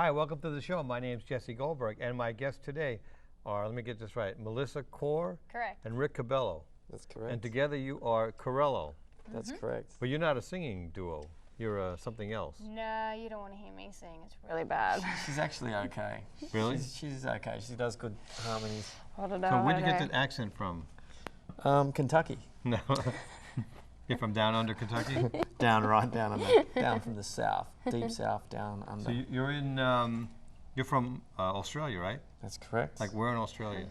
Hi, welcome to the show. My name's Jesse Goldberg, and my guests today are, let me get this right, Melissa Core Correct. and Rick Caballo. That's correct. And together you are Corello. That's correct. But you're not a singing duo. You're something else. No, you don't want to hear me sing. It's really bad. She's actually okay. Really? She's okay. She does good harmonies. I don't know. So where'd you get that accent from? Kentucky. No. You're from down under Kentucky? Right down under. Down from the south. Deep south, down under. So you're in, you're from Australia, right? That's correct. Like where in Australia?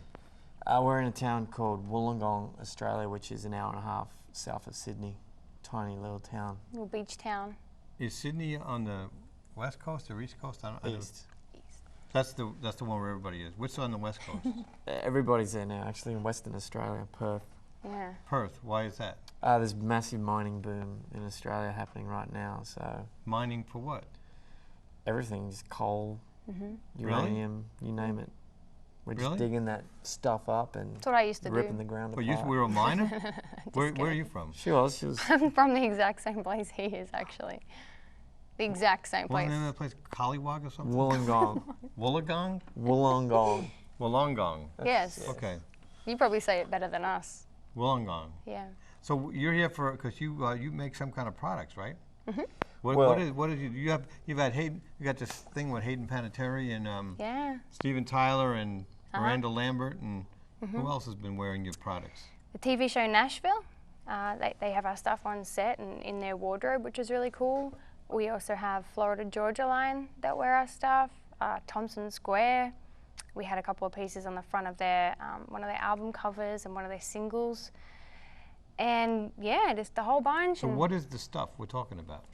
We're in a town called Wollongong, Australia, which is an hour and a half south of Sydney. Tiny little town. Little beach town. Is Sydney on the west coast or east coast? I don't know. East. That's the one where everybody is. What's on the west coast? Everybody's there now, actually, in Western Australia, Perth. Yeah. Perth. Why is that? There's massive mining boom in Australia happening right now, so Mining for what? everything, just coal, Really? uranium, you name it. We're just Really? digging that stuff up and That's what I used to ripping do. the ground Well, apart. you were a miner? Where are you from? She was. I'm from the exact same place he is, actually. The exact same What's place. the name of that place? Collywog or something? Wollongong. Wollongong? Wollongong. Wollongong. Yes. Okay. You probably say it better than us. Wollongong. Yeah. So you're here for because you make some kind of products, right? Mm-hmm. What is you've had Hayden, you got this thing with Hayden Panettiere and Yeah. Steven Tyler and Miranda Lambert and who else has been wearing your products? The TV show Nashville, they have our stuff on set and in their wardrobe, which is really cool. We also have Florida Georgia line that wear our stuff, Thompson Square. We had a couple of pieces on the front of their, one of their album covers and one of their singles. And yeah, just the whole bunch. So and what is the stuff we're talking about?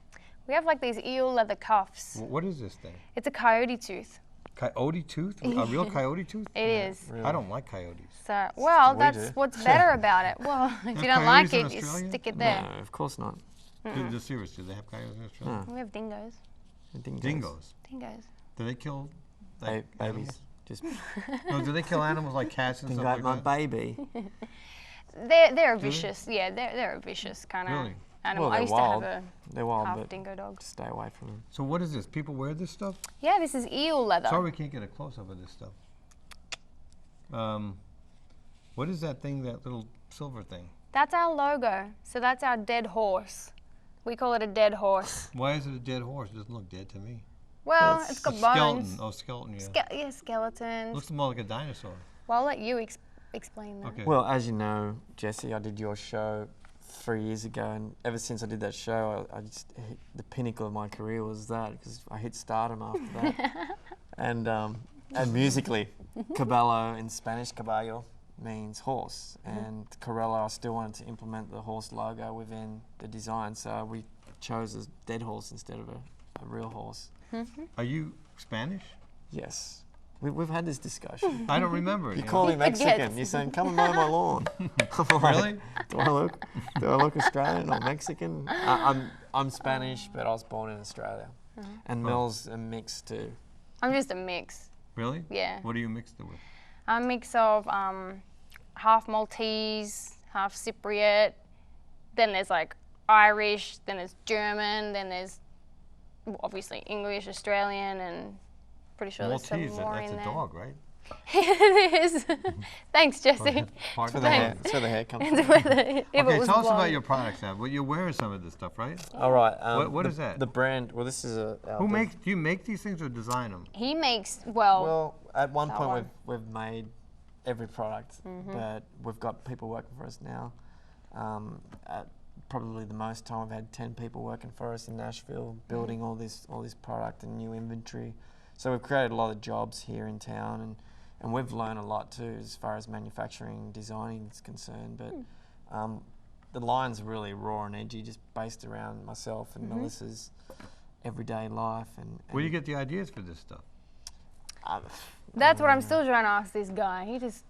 we have like these eel leather cuffs. What is this thing? It's a coyote tooth. Coyote tooth? A real coyote tooth? It is. Really. I don't like coyotes. So, well, we that's do. what's better about it. Well, if you don't like coyotes in it, you Australia? stick it there. No, of course not. Just serious, do they have coyotes in Australia? We have dingoes. Dingoes. Dingoes. Do they kill like, Babies. animals? Just No, do they kill animals like cats and think stuff about like my that? baby. They're a vicious. Yeah, they're a vicious kind of Really? animal. Well, I they're used wild. to have They're a wild, half but dingo dog. stay away from them. So what is this? People wear this stuff? Yeah, this is eel leather. Sorry we can't get a close-up of this stuff. What is that thing, that little silver thing? That's our logo. So that's our dead horse. We call it a dead horse. Why is it a dead horse? It doesn't look dead to me. Well, it's got Skeleton. bones. Oh, skeleton, yeah. Yeah, skeletons. Looks more like a dinosaur. Well, I'll let you explain that. Okay. Well, as you know, Jesse, I did your show 3 years ago, and ever since I did that show, I just hit the pinnacle of my career was that, because I hit stardom after that. And musically, Caballo in Spanish, Caballo means horse, and Corello, I still wanted to implement the horse logo within the design, so we chose a dead horse instead of a real horse. Are you Spanish? Yes. We've had this discussion. I don't remember it. You you call know. me Mexican. You're saying, come and mow my lawn. I'm like, Really? Do I look Australian or Mexican? I'm Spanish, but I was born in Australia. And Mel's a mix too. I'm just a mix. Really? Yeah. What are you mixed it with? A mix of half Maltese, half Cypriot. Then there's like Irish. Then there's German. Then there's obviously English, Australian, and pretty sure Maltese, there's some more that's in a there. dog, right? It is. Thanks, Jesse. Pardon? That's where the hair comes from. It's whether- if it Okay, was tell us about blonde. your products now. Well, you're wearing some of this stuff, right? All right. What the, is that? The brand. Well, this is a. Who makes? Do you make these things or design them? He makes, well, Well, at one that point one. we've made every product, but we've got people working for us now. At probably the most time, we've had 10 people working for us in Nashville, building all this product and new inventory. So we've created a lot of jobs here in town, and we've learned a lot too as far as manufacturing, designing is concerned. But the line's really raw and edgy, just based around myself and Melissa's everyday life. And Where do you get the ideas for this stuff? that's what I'm still trying to ask this guy. He just,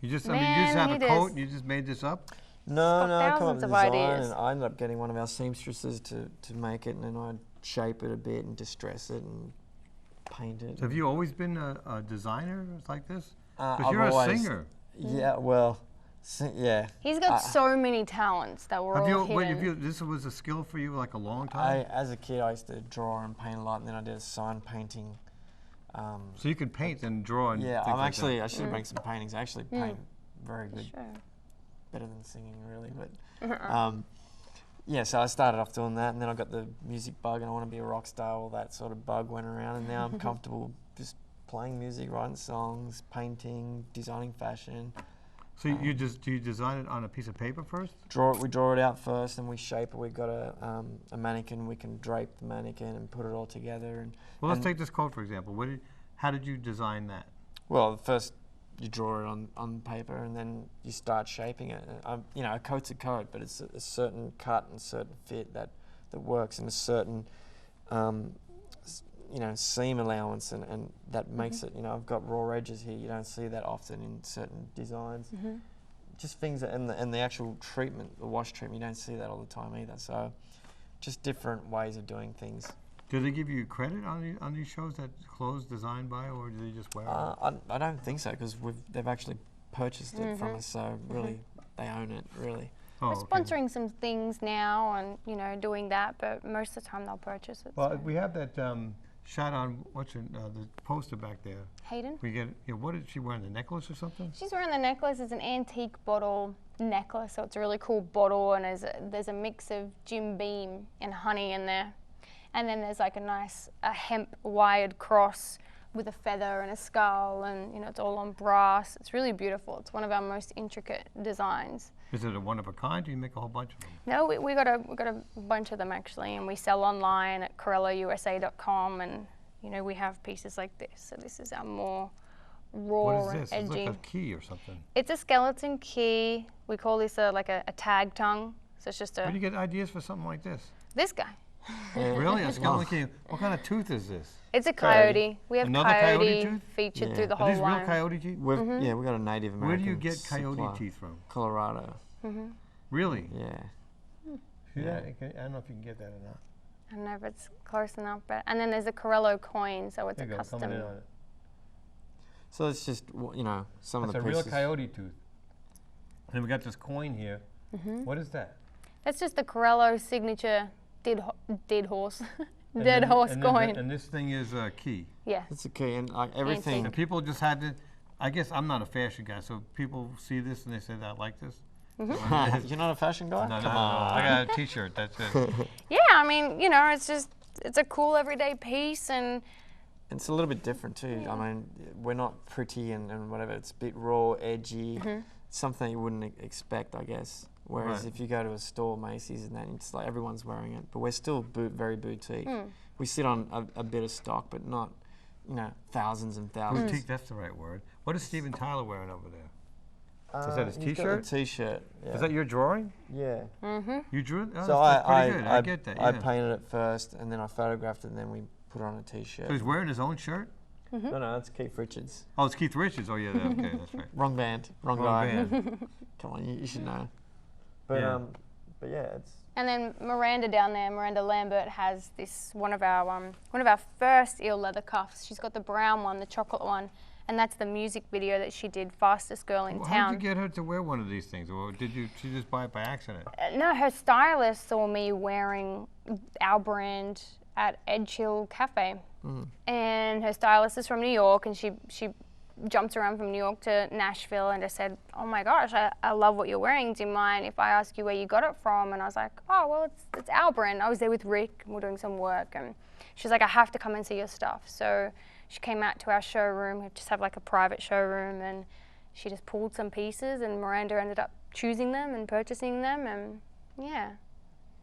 You just, I mean, you just Man, have a it coat is. and you just made this up? No, I come up thousands with of the design, ideas. and I ended up getting one of our seamstresses to make it, and then I'd shape it a bit and distress it and paint it. Have you always been a designer like this? Because I've you're a always- singer. Yeah, well, yeah. he's got so many talents that were all hidden. This was a skill for you like a long time? As a kid, I used to draw and paint a lot, and then I did a sign painting So you can paint and draw and Yeah, things like I should bring some paintings. I actually paint very good, Sure. better than singing really. But yeah, so I started off doing that, and then I got the music bug, and I want to be a rock star. All that sort of bug went around, and now I'm comfortable just playing music, writing songs, painting, designing fashion. So do you design it on a piece of paper first? We draw it out first, and we shape it. We've got a mannequin. We can drape the mannequin and put it all together. And Well, let's take this coat for example. How did you design that? well, first you draw it on paper, and then you start shaping it. You know, a coat's a coat, but it's a certain cut and certain fit that works, and a certain you know, seam allowance, and that makes it. You know, I've got raw edges here. You don't see that often in certain designs. Just things that, and the actual treatment, the wash treatment, you don't see that all the time either. So, just different ways of doing things. Do they give you credit on these shows that clothes designed by, or do they just wear them? I don't think so, because they've actually purchased it from us. So really, they own it. Really. Oh, We're okay. sponsoring some things now and, you know, doing that, but most of the time they'll purchase it. Well, so. we have that shot on the poster back there. Hayden? We get. What is she wearing? The necklace or something? She's wearing the necklace. It's an antique bottle necklace, so it's a really cool bottle, and there's a mix of Jim Beam and honey in there. And then there's like a nice hemp wired cross with a feather and a skull, and you know, it's all on brass. It's really beautiful. It's one of our most intricate designs. Is it a one of a kind? Do you make a whole bunch of them? No, we got a bunch of them actually, and we sell online at CorelloUSA.com, and you know, we have pieces like this. So this is our more raw What is this? and It's edgy. like a key or something. It's a skeleton key. We call this like a tag tongue. So it's just Where do you get ideas for something like this? this guy. Really? A skeleton key? What kind of tooth is this? It's a coyote. We have Another coyote coyote tooth? featured Yeah. through the Are whole these real line. coyote teeth? Yeah, we got a Native American. Where do you get coyote supply. teeth from? Colorado. Really? Yeah. See that? I don't know if you can get that or not. I don't know if it's close enough, but and then there's a Corello coin, so it's There a you go. custom. Coming in on it. So it's just you know, some That's of a the real pieces. coyote tooth. And we got this coin here. What is that? That's just the Corello signature dead horse, And dead then- horse and then coin. and this thing is a key. Yeah. It's a key, and like everything. And people just had to. I guess I'm not a fashion guy, so people see this and they say, "I like this." You're not a fashion guy? No, Come no, on. I got a T-shirt. That's it. Yeah, I mean, you know, it's a cool everyday piece, and It's a little bit different too. I mean, we're not pretty and whatever. It's a bit raw, edgy, something you wouldn't expect, I guess. Whereas Right. if you go to a store, Macy's, and then it's like everyone's wearing it, but we're still very boutique. We sit on a bit of stock, but not, you know, thousands and thousands. Boutique. That's the right word. What is Steven Tyler wearing over there? Is that his he's got T-shirt? a T-shirt. Yeah. Is that your drawing? Yeah. You drew it? Oh, So that's I pretty good. I get that. I Yeah. painted it first, and then I photographed it, and then we put it on a T-shirt. So he's wearing his own shirt? No, that's Keith Richards. Oh, it's Keith Richards. Oh, yeah. Okay, that's right. Wrong band, wrong Wrong guy. band. Come on, you should know. But Yeah. but yeah, it's And then Miranda down there, Miranda Lambert, has this one of our first eel leather cuffs. She's got the brown one, the chocolate one, and that's the music video that she did, Fastest Girl in Well, Town. how did you get her to wear one of these things, or did she just buy it by accident? No, her stylist saw me wearing our brand at Edge Hill Cafe, and her stylist is from New York, and she jumped around from New York to Nashville and just said, "Oh my gosh, I love what you're wearing. Do you mind if I ask you where you got it from?" And I was like, "Oh well, it's our brand." I was there with Rick, and we're doing some work, and she's like, "I have to come and see your stuff." So she came out to our showroom. We just have like a private showroom, and she just pulled some pieces, and Miranda ended up choosing them and purchasing them, and yeah.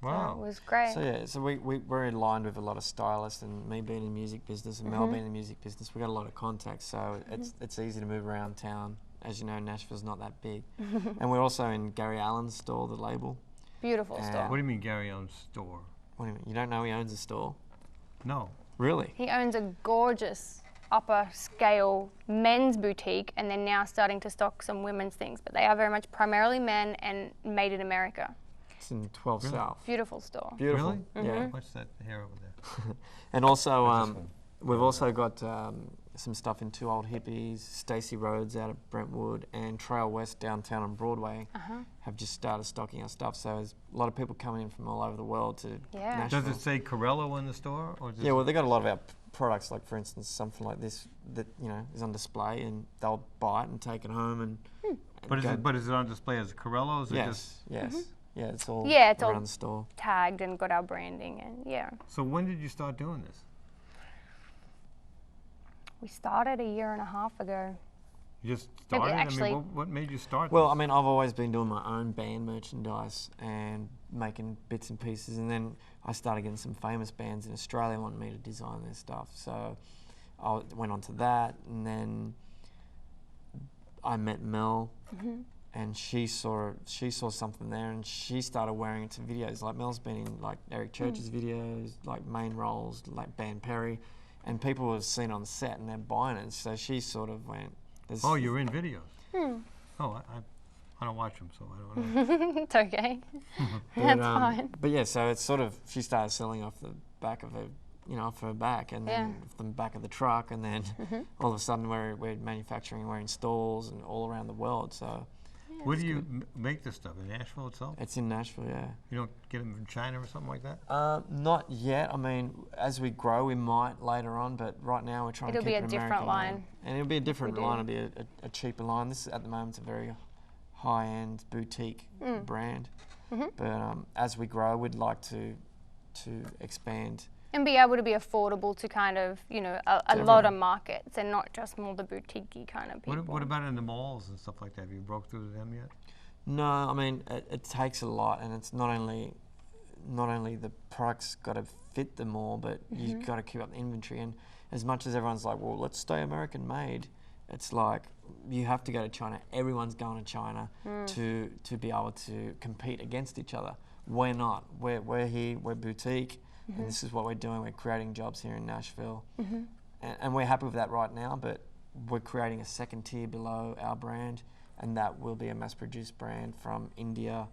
So it Wow. was great. so yeah. So we're aligned with a lot of stylists, and me being in the music business, and Mel being in the music business, we got a lot of contacts. So it's easy to move around town. As you know, Nashville's not that big, and we're also in Gary Allen's store, the label. Beautiful store. What do you mean Gary owns store? What do you mean? You don't know he owns a store? No. Really? He owns a gorgeous upper scale men's boutique, and they're now starting to stock some women's things, but they are very much primarily men and made in America. It's in 12 Really? South. Beautiful store. Beautiful. Really? Yeah. What's that hair over there? And also, That's this one. we've also got some stuff in Two Old Hippies, Stacey Roads out of Brentwood, and Trail West downtown on Broadway have just started stocking our stuff. So there's a lot of people coming in from all over the world to Nashville. Does it say Corello in the store? Or Yeah, well, they got a lot of our products, like for instance, something like this that is on display, and they'll buy it and take it home and. But is it on display as Corello? Is it Yes, yes. Yeah, it's all it's around all the store. tagged and got our branding, and So when did you start doing this? we started a year and a half ago. You just started? actually- I mean, what made you start Well, this? I mean, I've always been doing my own band merchandise and making bits and pieces, and then I started getting some famous bands in Australia wanting me to design their stuff. So I went on to that, and then I met Mel, and she saw something there, and she started wearing it to videos. Like Mel's been in like Eric Church's videos, like main roles, like Band Perry, and people have seen it on set and they're buying it. So she sort of went. Oh, you're in videos. Oh, I don't watch them, so I don't know. It's okay. That's fine. But yeah, so it's sort of she started selling off the back of her, off her back, and then off the back of the truck, and then all of a sudden we're manufacturing, we're in stalls and all around the world. So Where do you make this stuff? In Nashville itself? it's in Nashville, yeah. You don't get them from China or something like that? Not yet. I mean, as we grow, we might later on, but right now we're trying It'll to be keep a an different American line. And it'll be a different do. line. It'll be a cheaper line. This at the moment it's a very high-end boutique brand. But as we grow, we'd like to expand. And be able to be affordable to kind of, a lot of markets and not just more the boutique-y kind of people. What about in the malls and stuff like that? Have you broke through to them yet? No, I mean it takes a lot, and it's not only the product's got to fit the mall, but you've got to keep up the inventory. And as much as everyone's like, well, let's stay American made, it's like you have to go to China. Everyone's going to China to be able to compete against each other. We're not. We're here. We're boutique, and this is what we're doing. We're creating jobs here in Nashville, and we're happy with that right now. But we're creating a second tier below our brand, and that will be a mass-produced brand from India,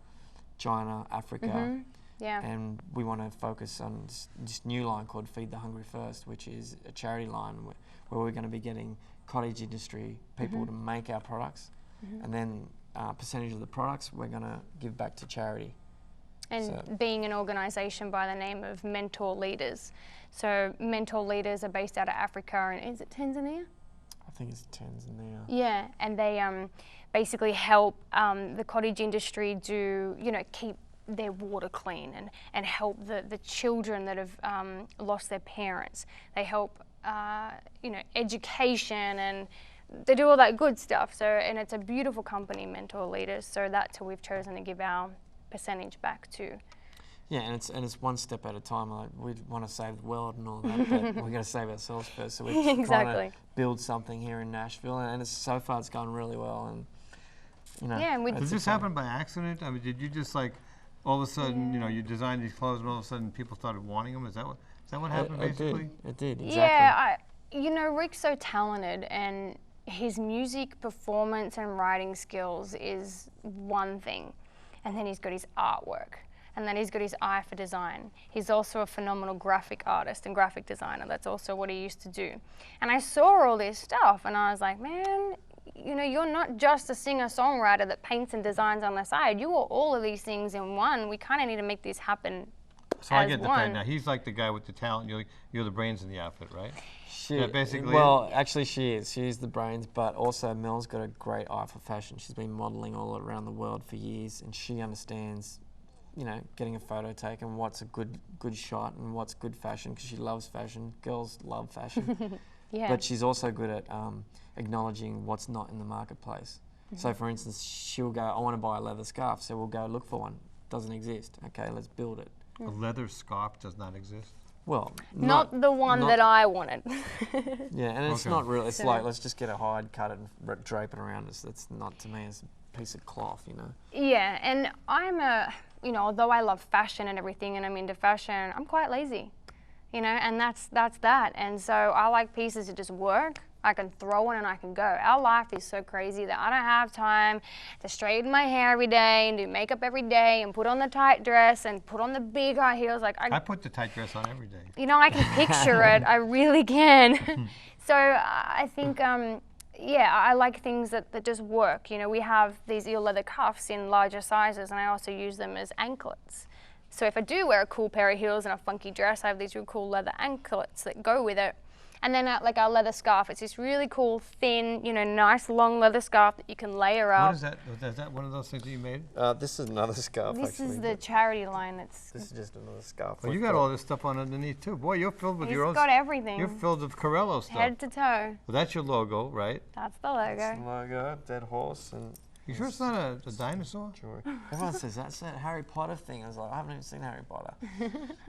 China, Africa. And we want to focus on this new line called Feed the Hungry First, which is a charity line where we're going to be getting cottage industry people to make our products, and then percentage of the products we're going to give back to charity. And being an organisation by the name of Mentor Leaders. So Mentor Leaders are based out of Africa, and is it Tanzania? I think it's Tanzania. Yeah, and they basically help the cottage industry do, keep their water clean and help the children that have lost their parents. They help, education, and they do all that good stuff. So, and it's a beautiful company, Mentor Leaders. So that's who we've chosen to give our percentage back to. Yeah, and it's one step at a time. Like we want to save the world and all that, but we got to save ourselves first. So we're trying to build something here in Nashville, and so far it's gone really well. And and did this happen by accident? I mean, did you just like all of a sudden, you designed these clothes, and all of a sudden people started wanting them? Is that what happened basically? It did. Exactly. Yeah, Rick's so talented, and his music performance and writing skills is one thing, and then he's got his artwork. And then he's got his eye for design. He's also a phenomenal graphic artist and graphic designer. That's also what he used to do. And I saw all this stuff, and I was like, man, you're not just a singer-songwriter that paints and designs on the side. You are all of these things in one. We kind of need to make this happen So I get the point now. He's like the guy with the talent. You're the brains in the outfit, right? Basically. Well, actually, she is. She is the brains, but also Mel's got a great eye for fashion. She's been modelling all around the world for years, and she understands, getting a photo taken, what's a good shot and what's good fashion, because she loves fashion. Girls love fashion. But she's also good at acknowledging what's not in the marketplace. So, for instance, she'll go, I want to buy a leather scarf, so we'll go look for one. Doesn't exist. Okay, let's build it. A leather scarf does not exist? Well, not the one that I wanted. Yeah, and it's not really, it's like, let's just get a hide, cut it, and drape it around us. That's not, to me, it's a piece of cloth, Yeah, and I'm although I love fashion and everything, and I'm into fashion, I'm quite lazy, and that's that. And so I like pieces that just work. I can throw on and I can go. Our life is so crazy that I don't have time to straighten my hair every day and do makeup every day and put on the tight dress and put on the big high heels. Like I put the tight dress on every day. you know, I can picture it. I really can. So I think, yeah, I like things that just work. You know, we have these eel leather cuffs in larger sizes, and I also use them as anklets. So if I do wear a cool pair of heels and a funky dress, I have these real cool leather anklets that go with it. And then like our leather scarf, it's this really cool, thin, you know, nice long leather scarf that you can layer up. What is that? Is that one of those things that you made? This is another scarf. This actually, is the charity line. This is just another scarf. Well, you got all this stuff on underneath too. Boy, you're filled with He's your own. got everything. You're filled with Corello stuff. Head to toe. Well, that's your logo, right? That's the logo. That's the logo, dead horse, and. You sure it's not a dinosaur? Jewelry. Everyone says that's that Harry Potter thing. I was like, I haven't even seen Harry Potter.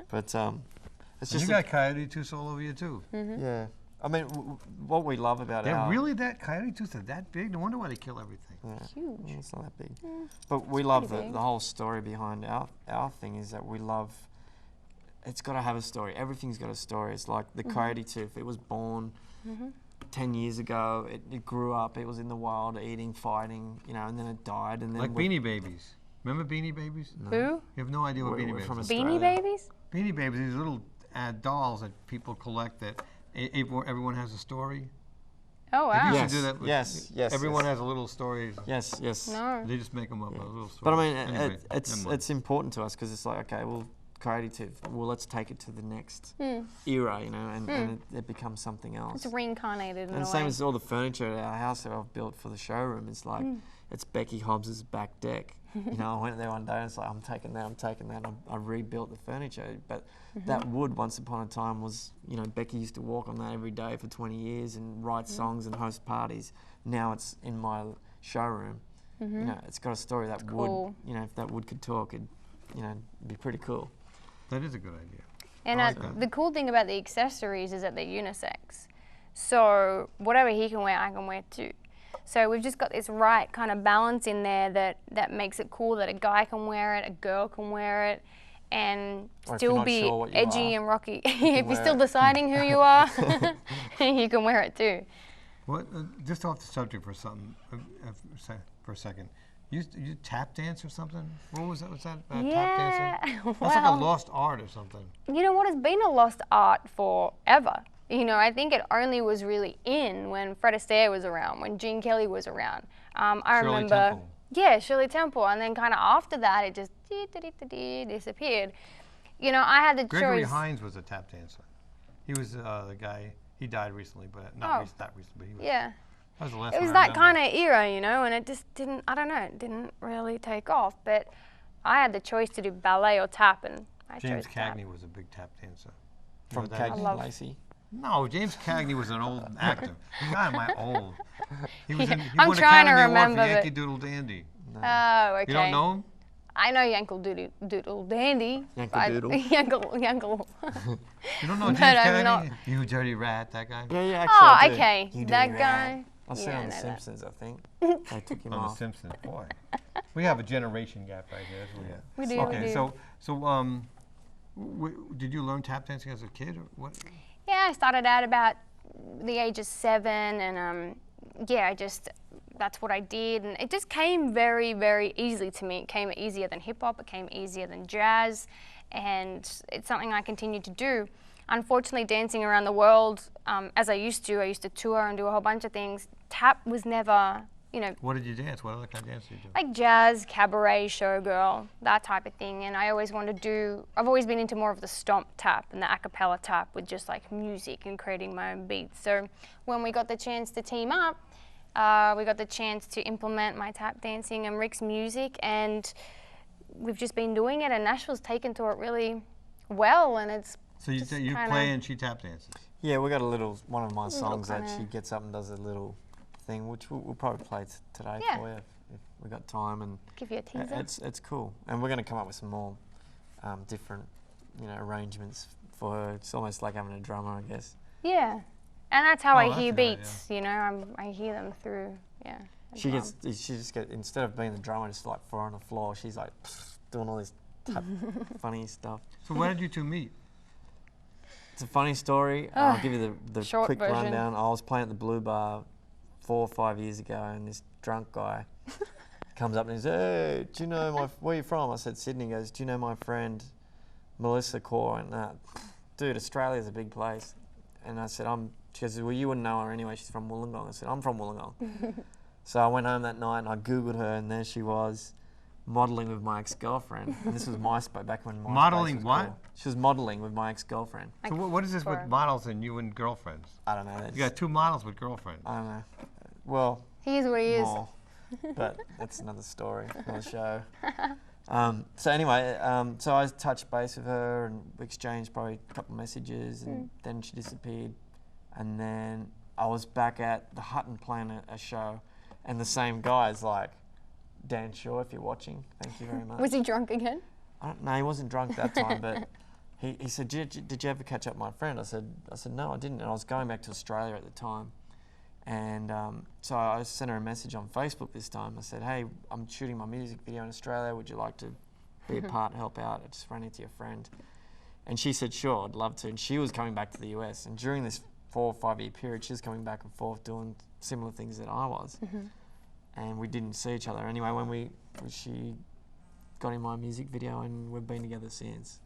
But it's And just you got coyote tooths all over you too. yeah. I mean, what we love about They're our really that coyote tooths are that big? No wonder why they kill everything. yeah, Huge. it's not that big. But we love pretty big. the whole story behind our thing is that we love. It's got to have a story. Everything's got a story. It's like the coyote tooth. It was born 10 years ago. It grew up. It was in the wild, eating, fighting, you know, and then it died. And then Like Beanie Babies. Remember Beanie Babies? Who? You have no idea what We're Beanie Babies from is. Beanie Australia. Babies? Beanie Babies, these little dolls that people collect that everyone has a story. Oh, Did you wow. used Yes, to do that with- yes, Everyone yes. has a little story. Yes, yes. No. They just make them up, a little story. But I mean, Anyway, it's never mind. important to us because it's like, okay, well, coyote tooth. Well, let's take it to the next era, you know, and it becomes something else. It's reincarnated in And a same way. as all the furniture at our house that I've built for the showroom. It's like it's Becky Hobbs's back deck. You know, I went there one day and it's like, I'm taking that. And I rebuilt the furniture. But that wood, once upon a time, was, you know, Becky used to walk on that every day for 20 years and write songs and host parties. Now it's in my showroom. You know, it's got a story. That wood, cool. you know, if that wood could talk, it'd, you know, be pretty cool. That is a good idea. And I like that. the cool thing about the accessories is that they're unisex. So whatever he can wear, I can wear too. So we've just got this right kind of balance in there that makes it cool that a guy can wear it, a girl can wear it, and Or if you're still not be sure what you edgy are, and rocky. If wear you're still it. deciding who you are, you can wear it too. What? Just off the subject for something, for a second. You tap dance or something? What was that? Was that tap dancing? That's like a well, lost art or something. you know what? It's been a lost art forever. You know, I think it only was really in when Fred Astaire was around, when Gene Kelly was around. I Shirley remember, Temple. yeah, Shirley Temple, and then kind of after that, it just disappeared. You know, I had the Gregory choice. Hines was a tap dancer. He was the guy. He died recently, but Oh. not that recently. But he was, Yeah, that was the last it one was I that remember. kind of era, you know, and it just didn't. I don't know, it didn't really take off. But I had the choice to do ballet or tap, and I James chose tap. Cagney was a big tap dancer. You From know what that Cagney is? love- Lacey. No, James Cagney was an old actor. God, am I old? He was in, he I'm won trying to Academy Award remember for Yankee it. Doodle Dandy. Oh, okay. You don't know him? I know Yankle Doodle Dandy. Yankle-doodle? Yankle. You don't know But James I'm Cagney? not- You dirty rat, that guy. Yeah, yeah, actually. Oh, I do. okay. You do That that. guy. I see Yeah, on I The know that. Simpsons, I think. They took him On The off. Simpsons, boy. We have a generation gap right here. That's what we have. We do. Okay, we do. so did you learn tap dancing as a kid, or what? Yeah, I started out about the age of 7, and yeah, that's what I did, and it just came very, very easily to me. It came easier than hip hop. It came easier than jazz, and it's something I continue to do. Unfortunately, dancing around the world, as I used to tour and do a whole bunch of things. Tap was never, you know, What did you dance? What other kind of dance did you do? like jazz, cabaret, showgirl, that type of thing. And I always wanted to do, I've always been into more of the stomp tap and the a cappella tap with just like music and creating my own beats. So when we got the chance to team up, we got the chance to implement my tap dancing and Rick's music, and we've just been doing it, and Nashville's taken to it really well, and it's So you just you kinda- play and she tap dances. Yeah, we got a little, one of my Little songs that kinda- she gets up and does a little thing, which we'll probably play today Yeah. for you if we got time. And give you a teaser. it's cool. And we're going to come up with some more different, you know, arrangements for her. It's almost like having a drummer, I guess. Yeah, and that's how Oh, I that's hear a good idea. beats, you know, I hear them through, yeah. a She drum. just get, instead of being the drummer, just like four on the floor, she's like doing all this funny stuff. So where did you two meet? It's a funny story. I'll give you the Short quick version. rundown. I was playing at the Blue Bar 4 or 5 years ago, and this drunk guy comes up and he's, "Hey, do you know where are you from?" I said, "Sydney." He goes, "Do you know my friend Melissa Core?" And dude, Australia's a big place. And I said, she goes, "Well, you wouldn't know her anyway. She's from Wollongong." I said, "I'm from Wollongong." So I went home that night and I Googled her, and there she was, modelling with my ex-girlfriend. And this was MySpace, back when MySpace Modelling was what? cool. She was modelling with my ex-girlfriend. So what is this with models and you and girlfriends? I don't know. You got 2 models with girlfriends. I don't know. Well, He is what he is. more. But that's another story, another show. So anyway, so I touched base with her and we exchanged probably a couple of messages, and then she disappeared. And then I was back at the Hutton playing a show, and the same guy's like, "Dan Shaw, if you're watching, thank you very much." Was he drunk again? I don't know, he wasn't drunk that time, but he said, did you ever catch up with my friend? I said, "No, I didn't." And I was going back to Australia at the time. And so I sent her a message on Facebook this time. I said, "Hey, I'm shooting my music video in Australia. Would you like to be a part, help out? I just ran into your friend." And she said, "Sure, I'd love to." And she was coming back to the US. And during this 4 or 5 year period, she was coming back and forth doing similar things that I was. And we didn't see each other. Anyway, when she got in my music video, and we've been together since.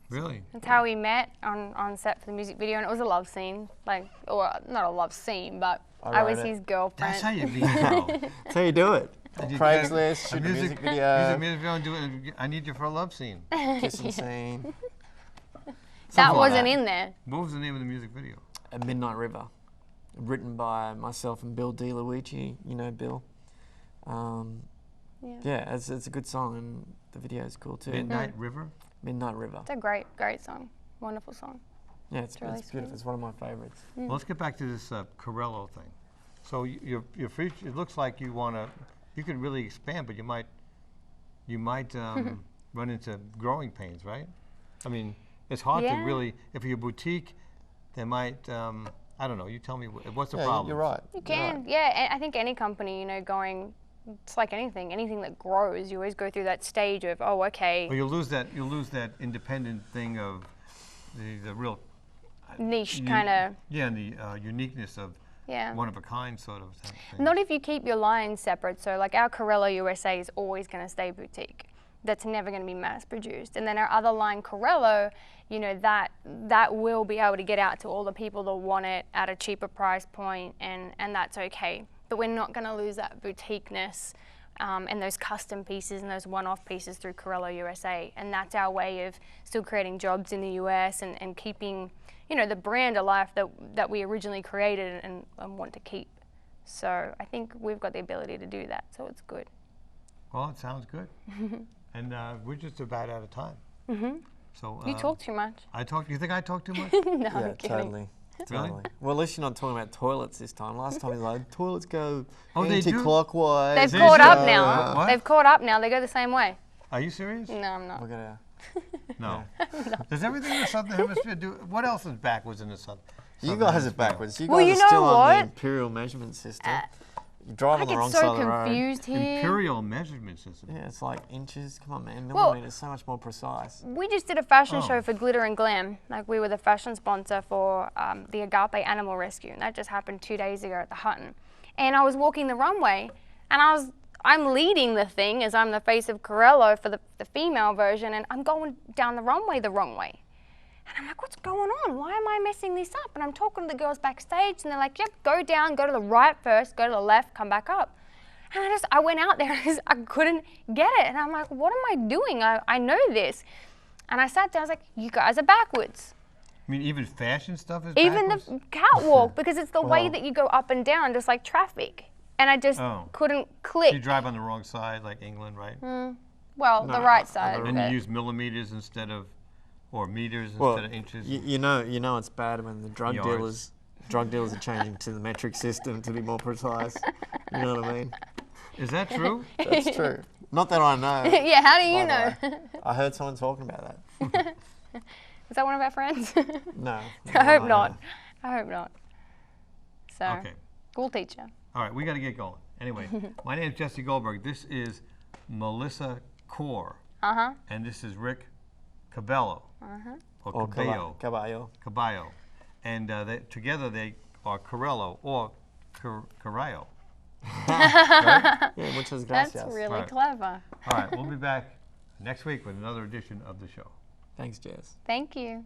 Really? That's how we met on set for the music video, and it was a love scene. Or not a love scene, but I was wrote it. his girlfriend. That's how you meet girls. That's how you do it. You Craigslist, get shoot a music video, music video and do it. I need you for a love scene. kissing scene. That Something like wasn't that. in there. What was the name of the music video? A Midnight River, written by myself and Bill DeLuigi. You know Bill. Yeah, it's a good song, and the video is cool too. Midnight River? Midnight River. It's a great song. Wonderful song. Yeah, it's really beautiful. sweet. It's one of my favorites. Well, let's get back to this Corello thing. So your future, it looks like you could really expand, but you might run into growing pains, right? I mean, it's hard to Yeah. really, if you're a boutique, they might, I don't know, you tell me, what's the Yeah, problem? you're right. You can, yeah. I think any company, it's like anything that grows, you always go through that stage of, oh, okay, But you'll lose that independent thing of the real niche kind of, yeah, and the uniqueness of yeah. one of a kind sort of thing. Not if you keep your lines separate. So like our Corello USA is always going to stay boutique. That's never going to be mass produced. And then our other line, Corello, that will be able to get out to all the people that want it at a cheaper price point, and that's okay. But we're not going to lose that boutiqueness and those custom pieces and those one-off pieces through Corello USA. And that's our way of still creating jobs in the US and keeping, the brand alive that we originally created and want to keep. So I think we've got the ability to do that, so it's good. Well, it sounds good. And we're just about out of time. So You talk too much. You think I talk too much? No, Yeah, I'm kidding. totally. Really? Totally. Well, at least you're not talking about toilets this time. Last time he's like, toilets go Oh, they do? anti-clockwise. They've They caught do? up now. What? They've caught up now. They go the same way. Are you serious? No, I'm not. Look at her. No. Does everything in the Southern Hemisphere do? What else is backwards in the Southern? You guys are backwards. You Well, guys you are know still on the what? imperial measurement system. You drive I on the get wrong so side of the road. confused here. Imperial measurement system. Yeah, it's like inches. Come on, man. Well- Millimeters, so much more precise. We just did a fashion Oh. show for Glitter and Glam. Like we were the fashion sponsor for the Agape Animal Rescue, and that just happened 2 days ago at the Hutton. And I was walking the runway, and I'm leading the thing as I'm the face of Corello for the female version, and I'm going down the runway the wrong way. And I'm like, what's going on? Why am I messing this up? And I'm talking to the girls backstage, and they're like, yep, go down, go to the right first, go to the left, come back up. And I went out there because I couldn't get it. And I'm like, what am I doing? I know this. And I sat down, I was like, you guys are backwards. I mean, even fashion stuff is Even backwards? the catwalk, because it's the way Wow. that you go up and down, just like traffic. And I just Oh. couldn't click. You drive on the wrong side, like England, right? Well, the No, right I side. don't And but- you use millimeters or meters Well, instead of inches. you know it's bad when the drug Yards. dealers are changing to the metric system to be more precise. You know what I mean? Is that true? That's true. Not that I know. Yeah, how do you by know? the way. I heard someone talking about that. Is that one of our friends? No. I hope no, not. no. I hope not. So, Okay. we'll teach you. All right, we got to get going. Anyway, my name is Jesse Goldberg. This is Melissa Core. Uh-huh. And this is Rick Caballo. or Caballo. Caballo. Caballo. And together they are Carello or Carrillo. Right? Yeah, muchas gracias. That's really Right. clever. All right, we'll be back next week with another edition of the show. Thanks, Jess. Thank you.